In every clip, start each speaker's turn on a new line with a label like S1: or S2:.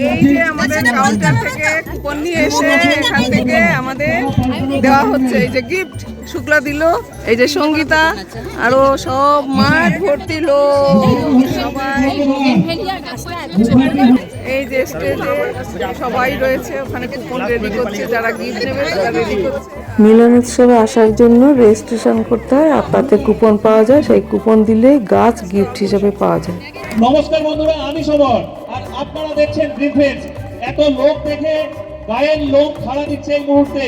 S1: এই যে আমাদের কাউন্টার থেকে কুপন নিয়ে এসে এখান থেকে আমাদের দেওয়া হচ্ছে এই যে গিফট শুক্লা দিল, এই যে সঙ্গীতা, আরো সব মাঠ ভর্তি লোক সবাই, এই যে স্টেজে সবাই রয়েছে, ওখানে কুপন রেডি করছে, যারা গিফট নেবে তারা রেডি করছে।
S2: মিলন উৎসবে আসার জন্য রেজিস্ট্রেশন করতে হয়, আর তাতে কুপন পাওয়া যায়, সেই কুপন দিলে গাছ গিফট হিসেবে পাওয়া যায়।
S3: নমস্কার বন্ধুরা, আমি সবর, আর আপনারা দেখছেন গ্রিন ফেন্স। এত লোক দেখে গায়ের লোক খাড়া দিচ্ছে এই মুহূর্তে।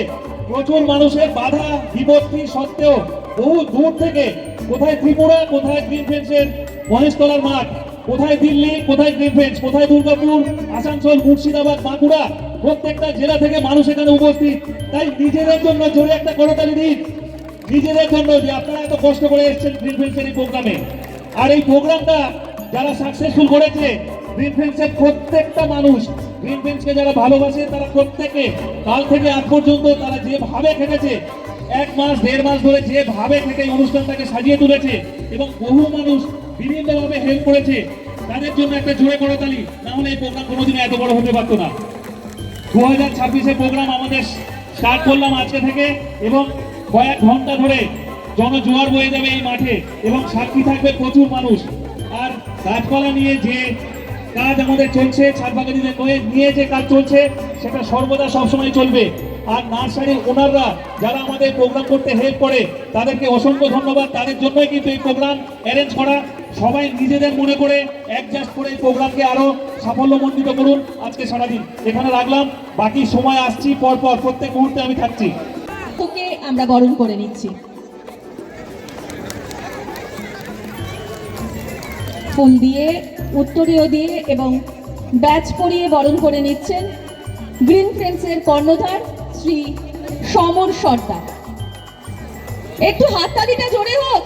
S3: প্রচুর মানুষের বাধা বিপত্তি সত্ত্বেও বহু দূর থেকে, কোথায় ত্রিপুরা, কোথায় গ্রিন ফেন্সের মহেশতলার মাঠ, কোথায় দিল্লি, কোথায় গ্রিন ফেন্স, কোথায় দুর্গাপুর, আসানসোল, মুর্শিদাবাদ, বাঁকুড়া, প্রত্যেকটা জেলা থেকে মানুষ এখানে উপস্থিত। তাই নিজেদের জন্য জোরে একটা করতালি দিন, নিজেদের জন্য, যে আপনারা এত কষ্ট করে এসেছেন গ্রিন ফেন্সের এই প্রোগ্রামে। আর এই প্রোগ্রামটা যারা সাকসেসফুল করেছে, গ্রিন ফেন্সের প্রত্যেকটা মানুষ, গ্রিন ফেন্সকে যারা ভালোবাসে, তারা প্রত্যেকে কাল থেকে আজ পর্যন্ত তারা যেভাবে খেটেছে, 1 মাস 1.5 মাস ধরে যেভাবে থেকে এই অনুষ্ঠানটাকে সাজিয়ে তুলেছে এবং বহু মানুষ বিভিন্নভাবে হেল্প করেছে, তাদের জন্য একটা জোরে করতালি। না হলে এই প্রোগ্রাম কোনোদিন এত বড় হতে পারতো না। 2026-এর প্রোগ্রাম আমাদের স্টার্ট করলাম আজকে থেকে, এবং কয়েক ঘন্টা ধরে জনজোয়ার বয়ে যাবে এই মাঠে, এবং সাক্ষী থাকবে প্রচুর মানুষ। আর গাছপালা নিয়ে যে কাজ আমাদের চলছে, ছাদ বাগানিদের নিয়ে যে কাজ চলছে, সেটা সর্বদা সবসময় চলবে। আর নার্সারির ওনাররা যারা আমাদের প্রোগ্রাম করতে হেল্প করে, তাদেরকে অসংখ্য ধন্যবাদ। তাদের জন্যই কিন্তু এই প্রোগ্রাম অ্যারেঞ্জ করা। সবাই নিজেদের মনে করে অ্যাডজাস্ট করে এই প্রোগ্রামকে আরো সাফল্যমণ্ডিত করুন। আজকে সারাদিন এখানে রাখলাম, বাকি সময় আসছি পরপর, প্রত্যেক মুহূর্তে আমি থাকছি।
S4: তোকে আমরা বরণ করে নিচ্ছি, ফোন দিয়ে, উত্তরীয় দিয়ে এবং ব্যাচ পরিয়ে বরণ করে নিচ্ছেন গ্রিন ফ্রেন্ডসের কর্ণধার শ্রী সমর সর্দার। একটু হাততালিটা জোরে হোক।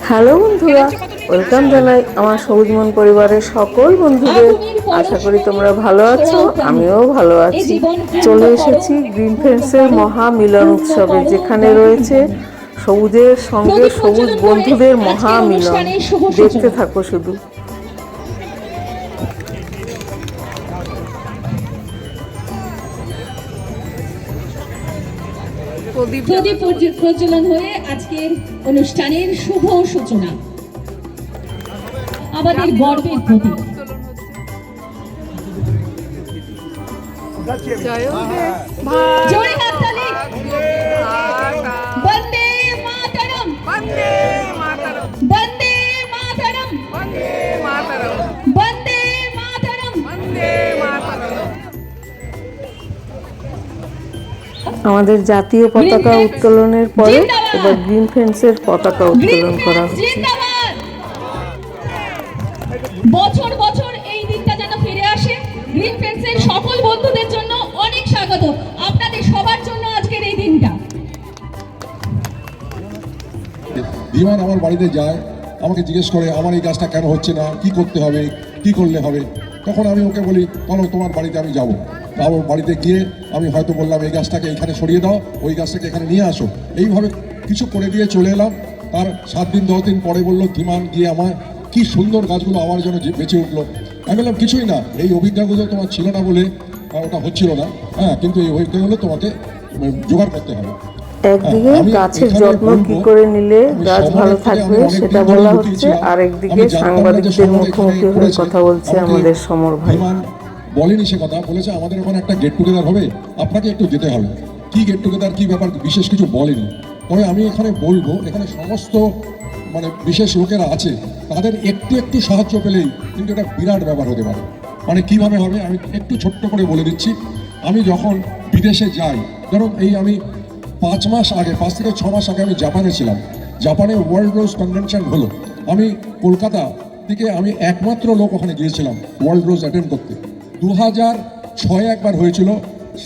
S2: হ্যালো বন্ধুরা, ওয়েলকাম জানাই আমার সবুজমন পরিবারের সকল বন্ধুদের। আশা করি তোমরা ভালো আছো, আমিও ভালো আছি। চলে এসেছি গ্রিন ফ্রেন্ডসের মহা মিলন উৎসবে, যেখানে রয়েছে সবুজের সঙ্গে সবুজ বন্ধুদের মহা মিলন। দেখতে থাকো শুধু।
S4: প্রদীপ প্রজ্বলন হয়ে আজকের অনুষ্ঠানের শুভ সূচনা। আমাদের গর্বের প্রতীক। জোরে হাততালি। বন্দে মাতরম,
S1: বন্দে মাতরম,
S4: বন্দে মাতরম,
S1: বন্দে মাতরম,
S4: বন্দে মাতরম।
S1: বন্দে মাতরম।
S2: আমাদের জাতীয় পতাকা উত্তোলনের পরে এবার গ্রিন ফ্রেন্ডসের পতাকা উত্তোলন করা হচ্ছে।
S4: জিন্দাবাদ। বছর বছর এই দিনটা যেন ফিরে আসে। গ্রিন ফ্রেন্ডসের সকল বন্ধুদের জন্য অনেক স্বাগত, আপনাদের সবার জন্য আজকের এই দিনটা।
S5: বিমান আমার বাড়িতে যায়, আমাকে জিজ্ঞেস করে আমার এই গাছটা কেন হচ্ছে না, কি করতে হবে, কি করলে হবে। তখন আমি ওকে বলি, চলো তোমার বাড়িতে আমি যাবো। আমার বাড়িতে গিয়ে আমি হয়তো বললাম এই গাছটাকে এখানে সরিয়ে দাও, ওই গাছটাকে এখানে নিয়ে আসো। এইভাবে কিছু করে দিয়ে চলে এলাম। তার 7 দিন 10 দিন পরে বললো, ধীমান গিয়ে আমার কি সুন্দর গাছগুলো আমার জন্য বেঁচে উঠলো। আমি বললাম কিছুই না, এই অভিজ্ঞতাগুলো তোমার ছিল না বলে ওটা হচ্ছিল না। হ্যাঁ, কিন্তু এই অভিজ্ঞতাগুলো তোমাকে জোগাড় করতে হবে।
S2: একদিকে গাছের যত্ন কি করে নিলে গাছ ভালো থাকবে সেটা বলা হচ্ছে, আর একদিকে সাংবাদিকদের মুখোমুখি হয়ে কথা বলছে আমাদের সমর ভাই।
S5: বলেনি সে কথা, বলেছে আমাদের ওখানে একটা গেট টুগেদার হবে, আপনাকে একটু যেতে হবে। কি গেট টুগেদার, কি ব্যাপার, বিশেষ কিছু বলেনি। তবে আমি এখানে বলবো, এখানে সমস্ত বিশেষ লোকেরা আছে, তাদের একটু একটু সাহায্য পেলেই কিন্তু এটা বিরাট ব্যাপার হতে পারে। কিভাবে হবে আমি একটু ছোট্ট করে বলে দিচ্ছি। আমি যখন বিদেশে যাই, ধরুন আমি 5 মাস আগে, 5 থেকে 6 মাস আগে আমি জাপানে ছিলাম। জাপানে ওয়ার্ল্ড রোজ কনভেনশন হলো। আমি কলকাতা থেকে আমি একমাত্র লোক ওখানে গিয়েছিলাম ওয়ার্ল্ড রোজ অ্যাটেন্ড করতে। 2006 একবার হয়েছিল,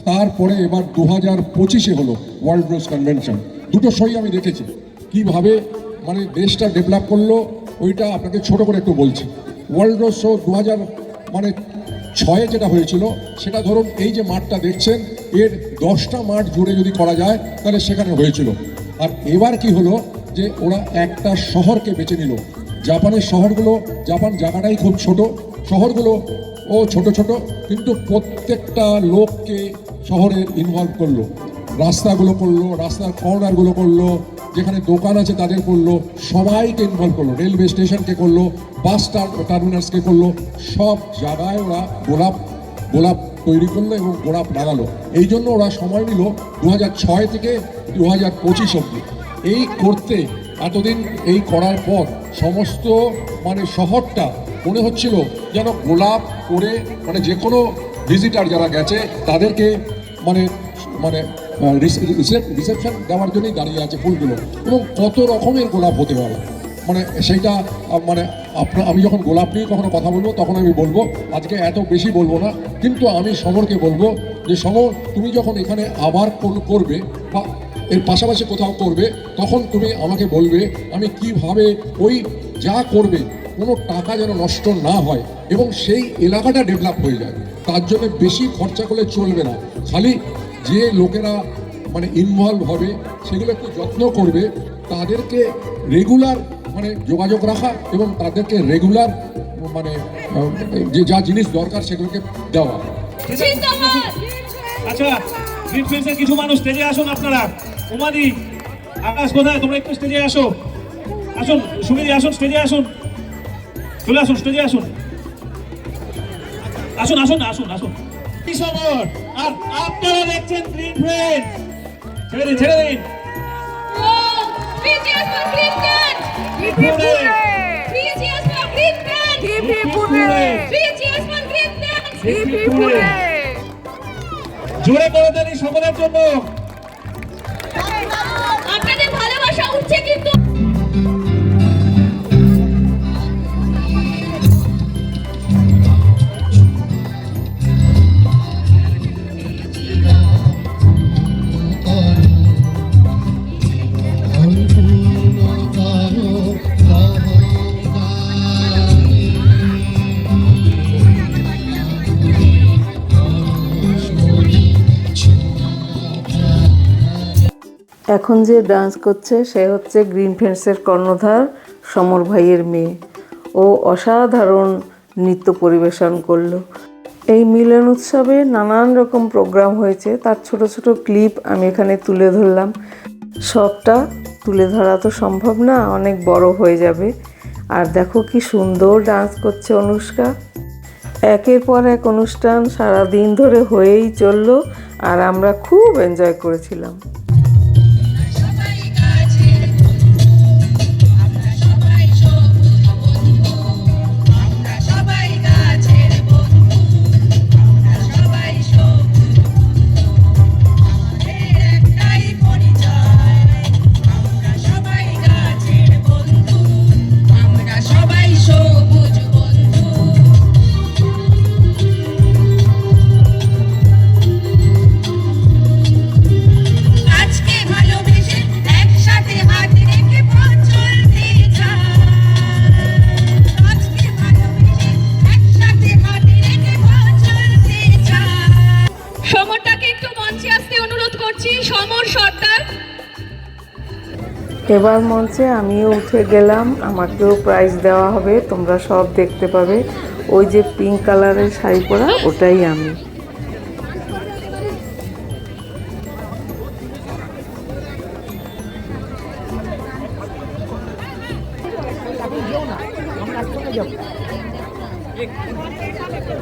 S5: তারপরে এবার 2025-এ হলো ওয়ার্ল্ড রোজ কনভেনশন। দুটো শোই আমি দেখেছি কিভাবে দেশটা ডেভেলপ করলো। ওইটা আপনাকে ছোট করে একটু বলছি। ওয়ার্ল্ড রোজ শো 2006-এ যেটা হয়েছিল, সেটা ধরুন এই যে মাঠটা দেখছেন, এর 10টা মাঠ জুড়ে যদি করা যায় তাহলে সেখানে হয়েছিল। আর এবার কি হলো যে ওরা একটা শহরকে বেছে নিল, জাপানের শহরগুলো, জাপান জায়গাটাই খুব ছোট, শহরগুলো ও ছোট ছোট, কিন্তু প্রত্যেকটা লোককে শহরের ইনভলভ করলো, রাস্তাগুলো করলো, রাস্তার কর্নারগুলো করলো, যেখানে দোকান আছে তাদের করলো, সবাইকে ইনভলভ করলো, রেলওয়ে স্টেশনকে করলো, বাস টার্মিনাসকে করলো, সব জায়গায় ওরা গোলাপ তৈরি করলো এবং গোলাপ লাগালো। এই জন্য ওরা সময় নিল 2006 থেকে 2025 অব্দি। এই করতে এতদিন এই করার পর সমস্ত মানে শহরটা মনে হচ্ছিল যেন গোলাপ করে, মানে যে কোনো ভিজিটার যারা গেছে তাদেরকে মানে মানে রিসেপশন দেওয়ার জন্যই দাঁড়িয়ে আছে ফুলগুলো, এবং কত রকমের গোলাপ হতে পারে। মানে সেইটা মানে আমি যখন গোলাপ নিয়ে কখনো কথা বলবো তখন আমি বলবো, আজকে এত বেশি বলবো না, কিন্তু আমি সমরকে বলবো যে সমর, তুমি যখন এখানে আবার করবে বা এর পাশাপাশি কোথাও করবে, তখন তুমি আমাকে বলবে, আমি কিভাবে ওই যা করবে কোনো টাকা যেন নষ্ট না হয় এবং সেই এলাকাটা ডেভেলপ হয়ে যায়। তার জন্য বেশি খরচা করলে চলবে না, খালি যে লোকেরা মানে ইনভলভ হবে সেগুলো একটু যত্ন করবে, তাদেরকে রেগুলার মানে যোগাযোগ রাখা এবং তাদেরকে রেগুলার মানে যে যা জিনিস দরকার সেগুলোকে দেওয়া।
S3: আচ্ছা, গ্রিন ফ্রেন্ডসের কিছু মানুষ স্টেজে আসুন। আপনারা উমাদি, আকাশ কোথায়? তোমরা একটু স্টেজে আসো, আসুন। সুমিদি আসুন, স্টেজে আসুন, চলে আসুন, স্টেজে আসুন, আসুন আসুন আসুন আসুন। আর আপনারা দেখছেন গ্রিন ফ্রেন্ডস। ছেড়ে দিন, ছেড়ে দিন। জোরে করে দেন সকলের জন্য।
S4: আপনাদের ভালোবাসা উঠছে কিন্তু।
S2: এখন যে ডান্স করছে সে হচ্ছে গ্রিন ফ্রেন্ডসের কর্ণধার সমর ভাইয়ের মেয়ে। ও অসাধারণ নৃত্য পরিবেশন করলো। এই মিলন উৎসবে নানান রকম প্রোগ্রাম হয়েছে, তার ছোট ছোট ক্লিপ আমি এখানে তুলে ধরলাম। সবটা তুলে ধরা তো সম্ভব না, অনেক বড় হয়ে যাবে। আর দেখো কি সুন্দর ডান্স করছে অনুষ্কা। একের পর এক অনুষ্ঠান সারা দিন ধরে হয়েই চললো, আর আমরা খুব এনজয় করেছিলাম। এবার মঞ্চে আমিও উঠে গেলাম, আমাকেও প্রাইজ দেওয়া হবে, তোমরা সব দেখতে পাবে। ওই যে পিঙ্ক কালারের শাড়ি পরা, ওটাই আমি।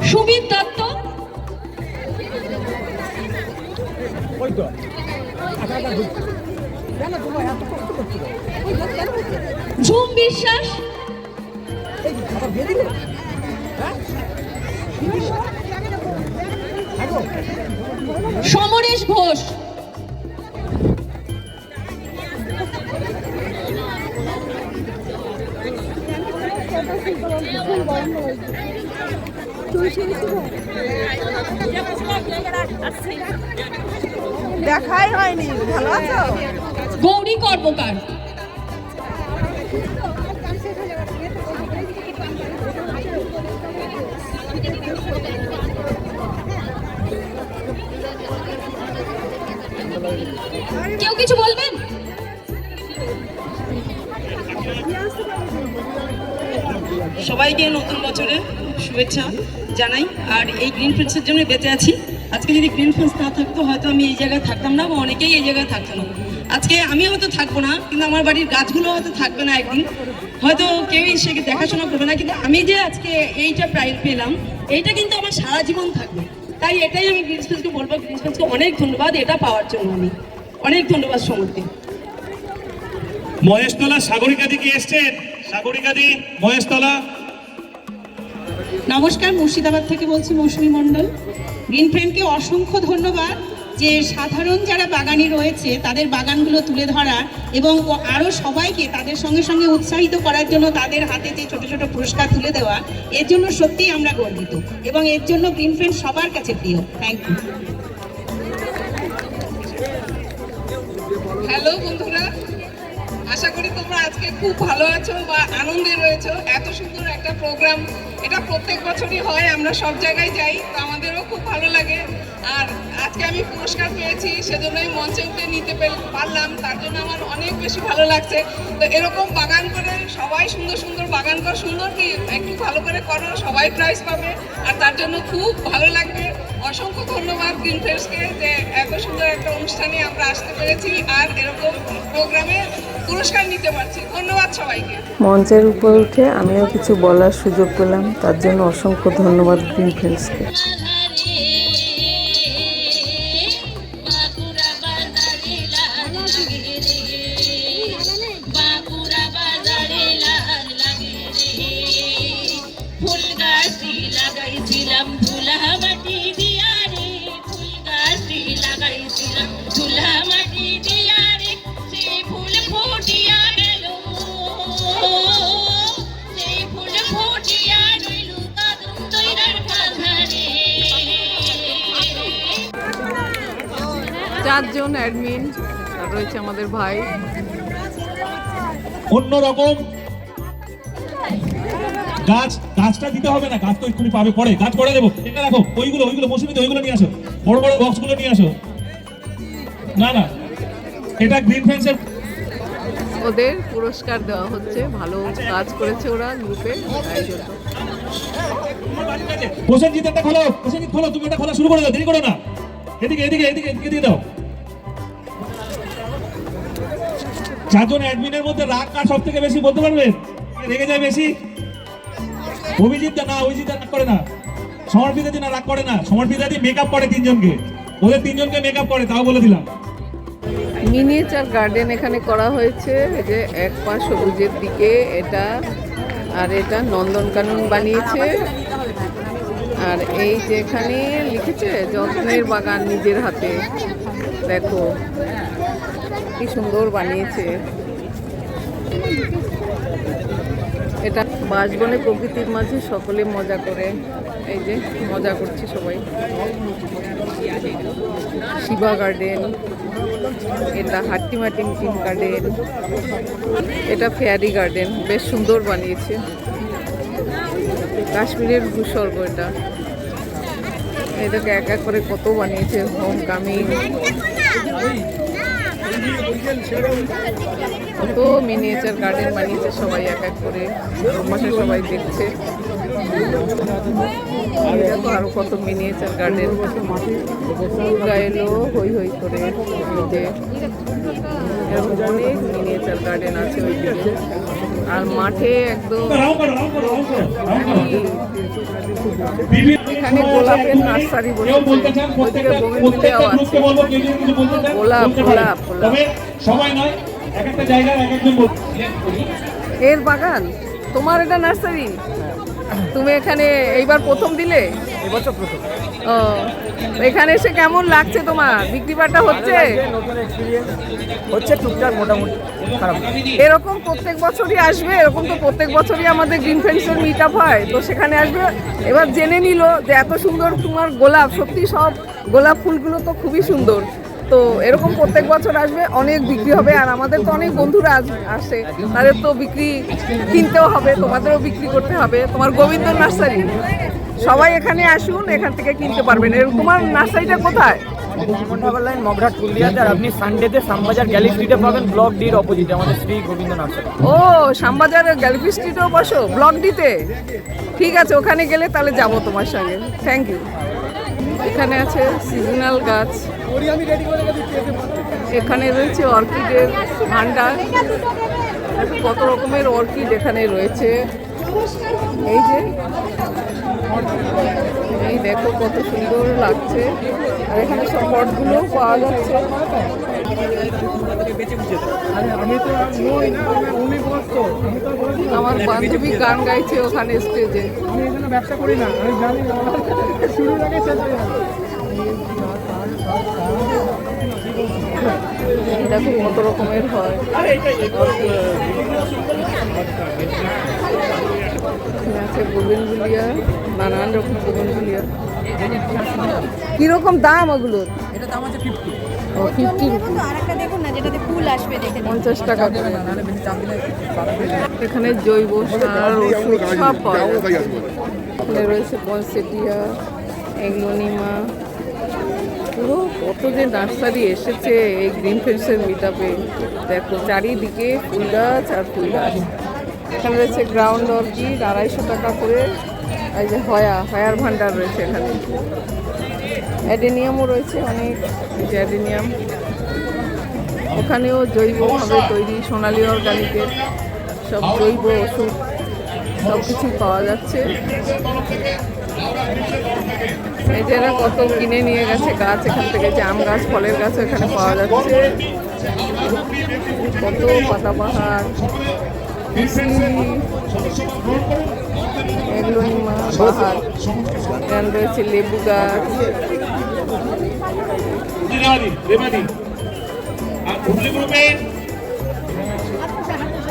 S4: সুমিত দত্ত, ঝুম বিশ্বাস, সমরেশ ঘোষ,
S1: দেখাই হয়নি, ভালো আছো?
S4: গৌরী কর্মকার, কেউ কিছু বলবেন?
S6: সবাইকে নতুন বছরের শুভেচ্ছা জানাই। আর এই গ্রিন ফ্রেন্ডসের জন্য বেঁচে আছি। আজকে যদি গ্রিন ফ্রেন্ডস না থাকতো হয়তো আমি এই জায়গায় থাকতাম না, বা অনেকেই এই জায়গায় থাকতো না। আজকে আমি হয়তো থাকবো না, কিন্তু আমার বাড়ির গাছগুলো হয়তো থাকবে না একদিন, হয়তো কেউই সে দেখাশোনা করবে না, কিন্তু আমি যে আজকে এইটা প্রাইজ পেলাম এইটা কিন্তু আমার সারা জীবন থাকবে। তাই এটাই আমি গ্রিন ফ্রেন্ডসকে বলবো, গ্রিন ফ্রেন্ডসকে অনেক ধন্যবাদ এটা পাওয়ার জন্য। আমি অনেক ধন্যবাদ সমর্থী।
S3: মহেশতলা সাগরিকাদি কি এসছেন? সাগরিকাদি মহেশতলা।
S7: নমস্কার, মুর্শিদাবাদ থেকে বলছি মৌসুমী মণ্ডল। গ্রিন ফ্রেন্ডকে অসংখ্য ধন্যবাদ যে সাধারণ যারা বাগানি রয়েছে তাদের বাগানগুলো তুলে ধরা এবং আরও সবাইকে তাদের সঙ্গে সঙ্গে উৎসাহিত করার জন্য তাদের হাতে যে ছোট ছোট পুরস্কার তুলে দেওয়া, এর জন্য সত্যিই আমরা গর্বিত এবং এর জন্য গ্রিন ফ্রেন্ড সবার কাছে প্রিয়। Thank you.
S1: হ্যালো বন্ধুরা, আশা করি তোমরা আজকে খুব ভালো আছো বা আনন্দে রয়েছো। এত সুন্দর একটা প্রোগ্রাম, এটা প্রত্যেক বছরই হয়, আমরা সব জায়গায় যাই, তো আমাদেরও খুব ভালো লাগে। আর আজকে আমি পুরস্কার পেয়েছি, সেজন্যই মঞ্চে উঠে নিতে পারলাম, তার জন্য আমার অনেক বেশি ভালো লাগছে। তো এরকম বাগান করে সবাই সুন্দর সুন্দর বাগান কর, সুন্দর কি একটু ভালো করে করো, সবাই প্রাইজ পাবে, আর তার জন্য খুব ভালো লাগবে। অসংখ্য ধন্যবাদ গ্রিন ফ্রেন্ডসকে যে এত সুন্দর একটা অনুষ্ঠানে আমরা আসতে পেরেছি আর এরকম প্রোগ্রামে পুরস্কার নিতে পারছি। ধন্যবাদ সবাইকে।
S2: মঞ্চের উপর উঠে আমিও কিছু বলার সুযোগ পেলাম, তার জন্য অসংখ্য ধন্যবাদ গ্রিন ফ্রেন্ডসকে।
S1: চারজন অ্যাডমিন, আর রয়েছে আমাদের ভাই।
S3: অন্যরকম গাছটা দিতে হবে না, গাছ তো এক্ষুনি পাবে পরে, গাছ পরে দেবো। এটা রাখো, ওইগুলো মৌসুমীতে ওইগুলো নিয়ে আসো, বড় বড় বক্সগুলো নিয়ে আসো। না এটা গ্রিন ফ্রেন্ডসের,
S1: ওদের পুরস্কার দেওয়া হচ্ছে, ভালো কাজ করেছে ওরা গ্রুপে, তাই জন্য।
S3: প্রসেনজিৎ একটা খোলো, প্রসেনজিৎ খোলো, তুমি এটা খোলা শুরু করে দাও, দেরি করো না। এদিকে দিয়ে দাও। চারজন অ্যাডমিনের মধ্যে রাগ কার সব থেকে বেশি বলতে পারবেন? রেগে যায় বেশি? অভিজিৎ না, অভিজিৎ রাগ করে না। সমর্পিতা না রাগ করে না, সমর্পিতা মেকআপ করে তিনজনকে, ওদের তিনজনকে মেকআপ করে, তাও বলে দিলাম।
S1: মিনিয়েচার গার্ডেন এখানে করা হয়েছে, এই যে এক পা সবুজের দিকে এটা, আর এটা নন্দনকানন বানিয়েছে। আর এই যে এখানে লিখেছে যত্নের বাগান নিজের হাতে, দেখো কি সুন্দর বানিয়েছে। এটা বাঁশবনে প্রকৃতির মাঝে সকলে মজা করে, এই যে মজা করছে সবাই। শিবা গার্ডেন, এটা হাট্টিমাটিং টিম গার্ডেন, এটা ফেয়ারি গার্ডেন, বেশ সুন্দর বানিয়েছে। কাশ্মীরের ভূস্বর্গ এটা, এটাকে এক এক করে কত বানিয়েছে। হোম কামিং, কত মিনিয়েচার গার্ডেন বানিয়েছে সবাই এক এক করে, পাশে সবাই দেখছে। দেখো আরো কত মিনিয়েচার গার্ডেন, দুর্গা এলো হই হই করে, যে এরকম অনেক মিনিয়েচার গার্ডেন আছে ওই দিকে। আর মাঠে একদম এখানে গোলাপের নার্সারি বসেছে, ওইদিকে বোগেনভিলিয়াও আছে। গোলাপ গোলাপ গোলাপ,
S3: সবাই নয়, এক একটা জায়গায় এক একজন।
S1: এর বাগান তোমার, এটা নার্সারি, তুমি এখানে এইবার প্রথম দিলে?
S8: এবছর প্রথম।
S1: ও, এখানে এসে কেমন লাগছে তোমার? বিক্রি বাটা হচ্ছে?
S8: নতুন এক্সপিরিয়েন্স হচ্ছে, টুকটাক মোটামুটি, খারাপ না।
S1: এরকম প্রত্যেক বছরই আসবে? এরকম তো প্রত্যেক বছরই আমাদের গ্রিন ফ্রেন্ডসের মিট আপ হয়, তো সেখানে আসবে। এবার জেনে নিল যে এত সুন্দর তোমার গোলাপ, সত্যি সব গোলাপ ফুলগুলো তো খুবই সুন্দর। তো এরকম প্রত্যেক বছর আসবে, অনেক বিক্রি হবে। আর আমাদের তো অনেক বন্ধুরা আসে, তাদের তো বিক্রি কিনতেও হবে, তোমাদেরও বিক্রি করতে হবে। তোমার গোবিন্দ নার্সারি, সবাই এখানে আসুন, এখান থেকে কিনতে পারবেন। তোমার নার্সারিটা কোথায়?
S8: ডায়মন্ড হারবার লাইন মগরাট পুরুলিয়াতে, আর আপনি সানডেতে শ্যামবাজার গ্যালি স্ট্রিটে পাবেন, ব্লক ডির অপোজিটে আমাদের শ্রী গোবিন্দ নার্সারি।
S1: ও, শ্যামবাজারের গ্যালিফি স্ট্রিটেও বসো, ব্লক ডিতে? ঠিক আছে, ওখানে গেলে তাহলে যাব তোমার সঙ্গে। Thank you. এখানে আছে সিজনাল গাছ, এখানে রয়েছে অর্কিডের ভান্ডার, কত রকমের অর্কিড এখানে রয়েছে। এই যে এই দেখো কত সুন্দর লাগছে, আর এখানে সব পটগুলো পাওয়া যাচ্ছে। আমার বান্ধবী গান গাইছে ওখানে স্টেজে।
S8: ব্যবসা করি না, আমি জানি শুরু আগে শেষ হয়ে যাবে।
S1: দেখো কত রকমের হয়। আছে বোগেনভিলিয়া, নানান রকম বোগেনভিলিয়া। কিরকম দাম ওগুলোর?
S8: এটা দাম আছে 50।
S1: ও, 50 রুপি,
S9: আরেকটা দেখুন না যেটাতে ফুল আসবে, দেখে
S1: 50 টাকা করে। এখানে জৈব সার, ওষুধ সব পাওয়া যায়। এখানে রয়েছে পনসেটিয়া, এগ্লোনিমা। পুরো কত যে নার্সারি এসেছে এই গ্রিন ফ্রেন্ডসের মিটআপে। দেখো চারিদিকে ফুল গাছ আর ফুল গাছ। এখানে রয়েছে গ্রাউন্ড অর্কিড 250 টাকা করে। এই যে হয়ার ভান্ডার রয়েছে এখানে। অ্যাডেনিয়ামও রয়েছে অনেক, যে অ্যাডেনিয়াম। ওখানেও জৈবভাবে তৈরি সোনালি অর্গানিকের সব জৈব ওষুধ সব কিছুই পাওয়া যাচ্ছে। এই যে এরা কত কিনে নিয়ে গেছে গাছ এখান থেকে, যে আম গাছ, ফলের গাছ এখানে পাওয়া যাচ্ছে। কত পাতাবাহার, এগ্লোনিমা বাহার। এখানে রয়েছে লেবু গাছ।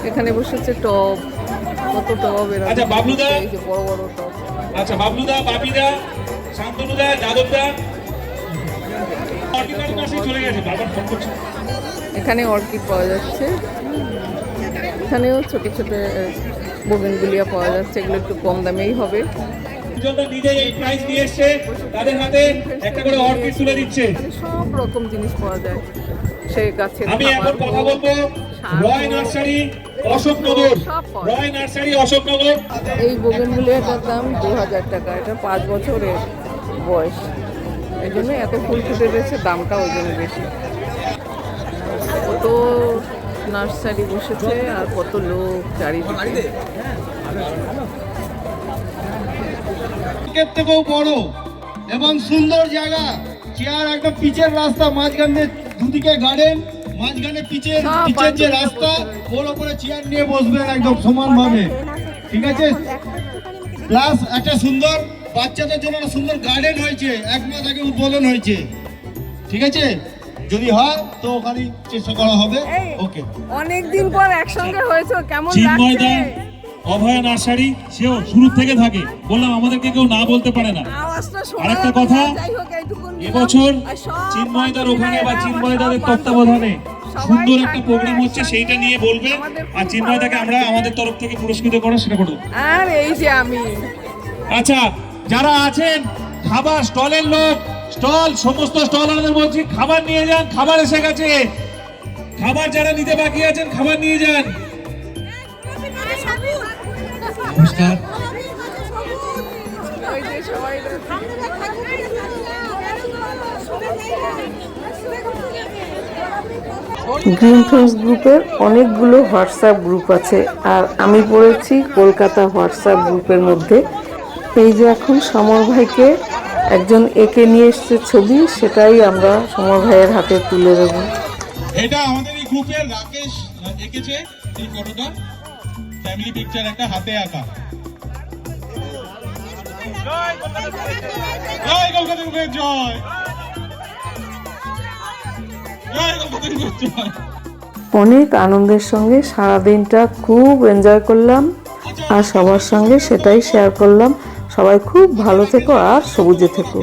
S1: এখানে বসেছে টব, কত টব এরা,
S3: আচ্ছা বাবলুদা,
S1: এই যে বড় বড় টব।
S3: আচ্ছা বাবলুদা, বাপিদা, শান্তনুদা, যাদবদা চলে গেছে, বারবার ফোন করছে।
S1: এখানে অর্কিড পাওয়া যাচ্ছে। এখানেও ছোট ছোট বোগেনভিলিয়া পাওয়া যাচ্ছে, এগুলো একটু কম দামেই হবে।
S3: নিজেই এই প্রাইজ নিয়ে এসছে, তাদের হাতে একটা করে অর্কিড তুলে দিচ্ছে।
S1: সব রকম জিনিস পাওয়া যায়, সেই গাছের
S3: আমি এখন কথা বলবো রয় নার্সারি অশোকনগর, রয় নার্সারি অশোকনগর।
S1: এই বোগেনভিলিয়াটার দাম 2000 টাকা। এটা 5 বছরের বয়স, এই জন্য এত ফুল ফুটে রয়েছে, দামটা ওই জন্য বেশি। কত নার্সারি বসেছে আর কত লোক চারিদিকে।
S10: থেকেও বড় এবং সুন্দর জায়গা, চেয়ার একদম পিচের রাস্তা, মাঝখানে দুদিকে গার্ডেন, মাঝখানে পিচের যে রাস্তা, ওর উপরে চেয়ার নিয়ে বসবেন একদম সমানভাবে, ঠিক আছে। প্লাস একটা সুন্দর বাচ্চাদের জন্য সুন্দর গার্ডেন হয়েছে, 1 মাস আগে উদ্বোধন হয়েছে, ঠিক আছে। যদি হয় তো ওখানে চেষ্টা করা হবে। ওকে,
S1: অনেকদিন পর একসঙ্গে হয়েছে, কেমন
S3: চিন্ময়দা,
S1: লাগছে?
S3: অভয়া নার্সারি, সেও শুরু থেকে থাকে, বললাম আমাদেরকে কেউ না বলতে পারে না।
S1: আওয়াজটা শোনা
S3: আরেকটা
S1: যাবে
S3: কথা,
S1: না, যাই হোক এইটুকুন দিলাম।
S3: এবছর
S1: আর সব
S3: চিন্ময়দার
S1: বান্ধবীরা
S3: ওখানে বা
S1: এরা
S3: চিন্ময়দাদের
S1: সব
S3: তত্ত্বাবধানে
S1: সবাই
S3: সুন্দর একটা
S1: থাকবে
S3: প্রোগ্রাম হচ্ছে,
S1: একসাথে।
S3: সেইটা নিয়ে বলবে,
S1: আমাদের
S3: আর
S1: খুব
S3: চিন্ময়দাকে
S1: ভালো
S3: আমরা আমাদের তরফ থেকে পুরস্কৃত করা সেটা করবো।
S1: আর এই যে আমি,
S3: আচ্ছা যারা আছেন খাবার স্টলের লোক, স্টল সমস্ত স্টলারদের বলছি খাবার নিয়ে যান, খাবার এসে গেছে। খাবার যারা নিতে বাকি আছেন খাবার নিয়ে যান। নমস্কার।
S1: ওই যে সবাই
S2: গ্রিন ফ্রেন্ডস গ্রুপের অনেকগুলো হোয়াটসঅ্যাপ গ্রুপ আছে, আর আমি পড়েছি কলকাতা হোয়াটসঅ্যাপ গ্রুপের মধ্যে। এই যে এখন সমর ভাইকে একজন এঁকে নিয়ে এসছে ছবি, সেটাই আমরা সমর ভাইয়ের হাতে তুলে দেবো।
S3: এটা আমাদের এই গ্রুপের রাকেশ এঁকেছে এই ফটোটা, ফ্যামিলি পিকচার একটা হাতে আঁকা। জয় কলকাতা, জয় কলকাতা, জয় জয় কলকাতা, জয়।
S2: অনেক আনন্দের সঙ্গে সারাদিনটা খুব এনজয় করলাম, আর সবার সঙ্গে সেটাই শেয়ার করলাম। সবাই খুব ভালো থেকো আর সবুজে থেকো।